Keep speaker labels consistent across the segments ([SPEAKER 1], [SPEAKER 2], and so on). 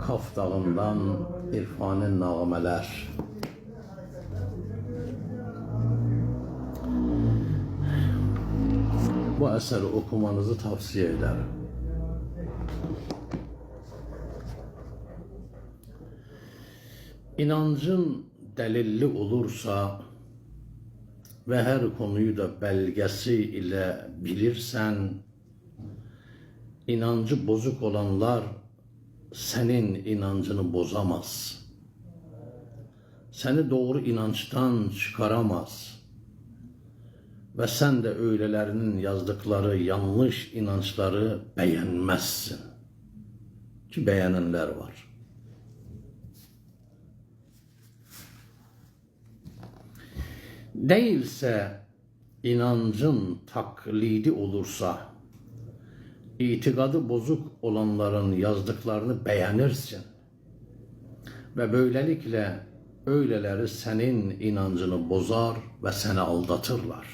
[SPEAKER 1] Kaf Dağı'ndan İrfani Nağmeler. Bu eseri okumanızı tavsiye ederim. İnancın delilli olursa ve her konuyu da belgesi ile bilirsen, inancı bozuk olanlar senin inancını bozamaz. Seni doğru inançtan çıkaramaz. Ve sen de öylelerinin yazdıkları yanlış inançları beğenmezsin. Ki beğenenler var. Değilse inancın taklidi olursa, itikadı bozuk olanların yazdıklarını beğenirsin. Ve böylelikle öyleleri senin inancını bozar ve seni aldatırlar.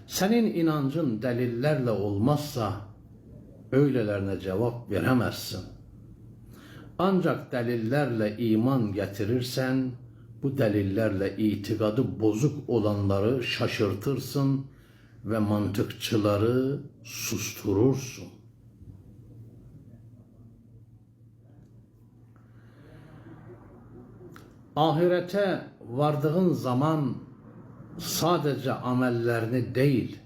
[SPEAKER 1] Senin inancın delillerle olmazsa öylelerine cevap veremezsin. Ancak delillerle iman getirirsen, bu delillerle itikadı bozuk olanları şaşırtırsın ve mantıkçıları susturursun. Ahirete vardığın zaman sadece amellerini değil,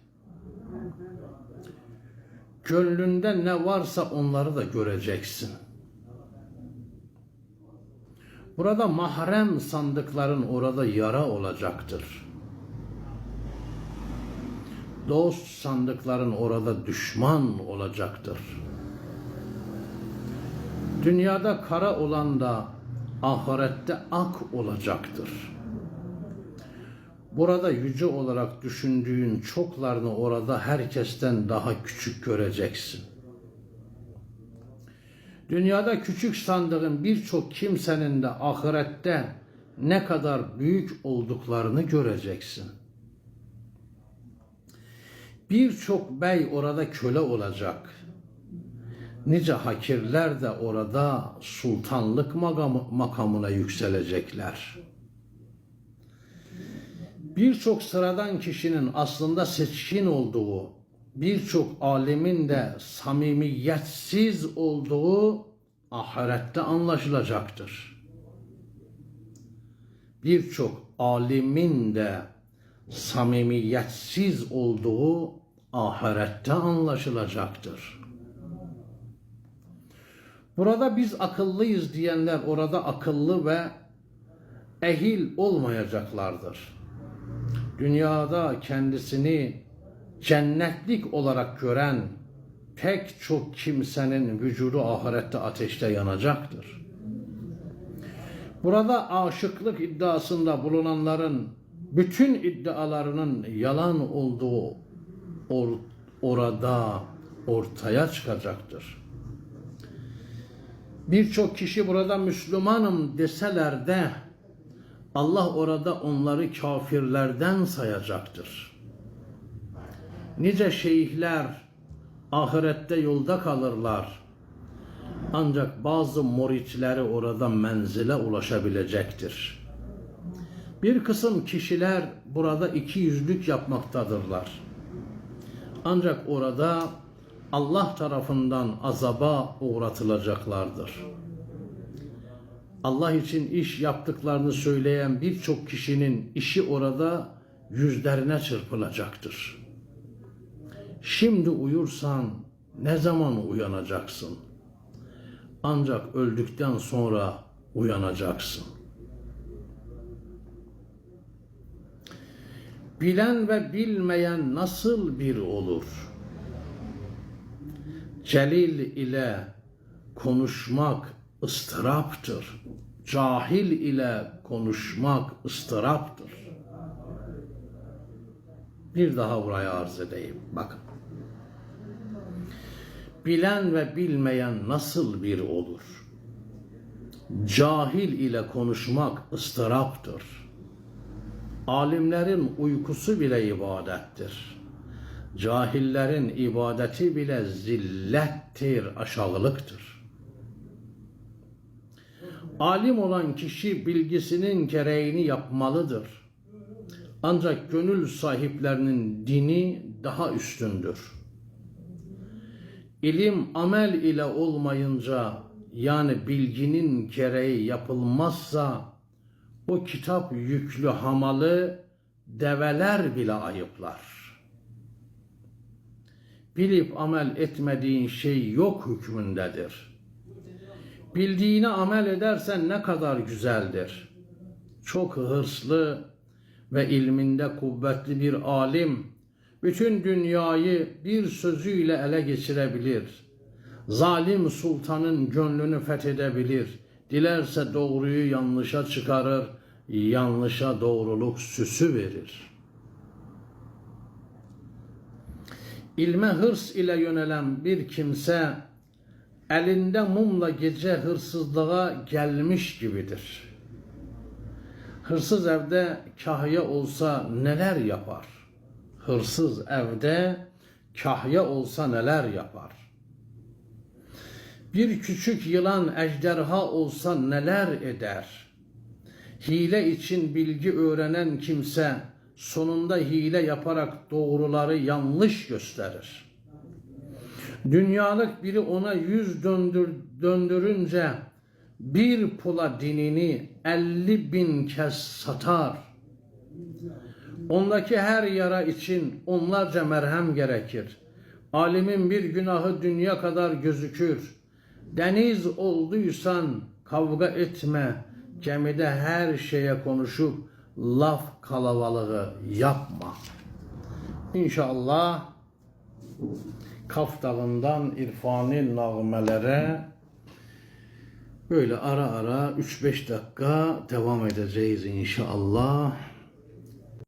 [SPEAKER 1] gönlünde ne varsa onları da göreceksin. Burada mahrem sandıkların orada yara olacaktır. Dost sandıkların orada düşman olacaktır. Dünyada kara olan da ahirette ak olacaktır. Burada yüce olarak düşündüğün çoklarını orada herkesten daha küçük göreceksin. Dünyada küçük sandığın birçok kimsenin de ahirette ne kadar büyük olduklarını göreceksin. Birçok bey orada köle olacak. Nice hakirler de orada sultanlık makamına yükselecekler. Birçok sıradan kişinin aslında seçkin olduğu, birçok alimin de samimiyetsiz olduğu ahirette anlaşılacaktır. Birçok alimin de samimiyetsiz olduğu ahirette anlaşılacaktır. Burada biz akıllıyız diyenler orada akıllı ve ehil olmayacaklardır. Dünyada kendisini cennetlik olarak gören pek çok kimsenin vücudu ahirette ateşte yanacaktır. Burada aşıklık iddiasında bulunanların bütün iddialarının yalan olduğu orada ortaya çıkacaktır. Birçok kişi burada Müslümanım deseler de Allah orada onları kafirlerden sayacaktır. Nice şeyhler ahirette yolda kalırlar. Ancak bazı muritleri orada menzile ulaşabilecektir. Bir kısım kişiler burada ikiyüzlük yapmaktadırlar. Ancak orada Allah tarafından azaba uğratılacaklardır. Allah için iş yaptıklarını söyleyen birçok kişinin işi orada yüzlerine çırpılacaktır. Şimdi uyursan ne zaman uyanacaksın? Ancak öldükten sonra uyanacaksın. Bilen ve bilmeyen nasıl bir olur? Celil ile konuşmak ıstıraptır. Cahil ile konuşmak ıstıraptır. Bir daha buraya arz edeyim. Bakın. Bilen ve bilmeyen nasıl bir olur? Cahil ile konuşmak ıstıraptır. Alimlerin uykusu bile ibadettir. Cahillerin ibadeti bile zillettir, aşağılıktır. Alim olan kişi bilgisinin gereğini yapmalıdır. Ancak gönül sahiplerinin dini daha üstündür. İlim amel ile olmayınca, yani bilginin gereği yapılmazsa, o kitap yüklü hamalı develer bile ayıplar. Bilip amel etmediğin şey yok hükmündedir. Bildiğine amel edersen ne kadar güzeldir. Çok hırslı ve ilminde kuvvetli bir alim, bütün dünyayı bir sözüyle ele geçirebilir. Zalim sultanın gönlünü fethedebilir. Dilerse doğruyu yanlışa çıkarır, yanlışa doğruluk süsü verir. İlme hırs ile yönelen bir kimse, elinde mumla gece hırsızlığa gelmiş gibidir. Hırsız evde kahya olsa neler yapar? Hırsız evde kahya olsa neler yapar? Bir küçük yılan ejderha olsa neler eder? Hile için bilgi öğrenen kimse sonunda hile yaparak doğruları yanlış gösterir. Dünyalık biri ona yüz döndürünce bir pula dinini 50.000 kez satar. Ondaki her yara için onlarca merhem gerekir. Alimin bir günahı dünya kadar gözükür. Deniz olduysan kavga etme, gemide her şeye konuşup laf kalabalığı yapma. İnşallah Kaf Dağı'ndan irfani nağmelere böyle ara ara 3-5 dakika devam edeceğiz inşallah.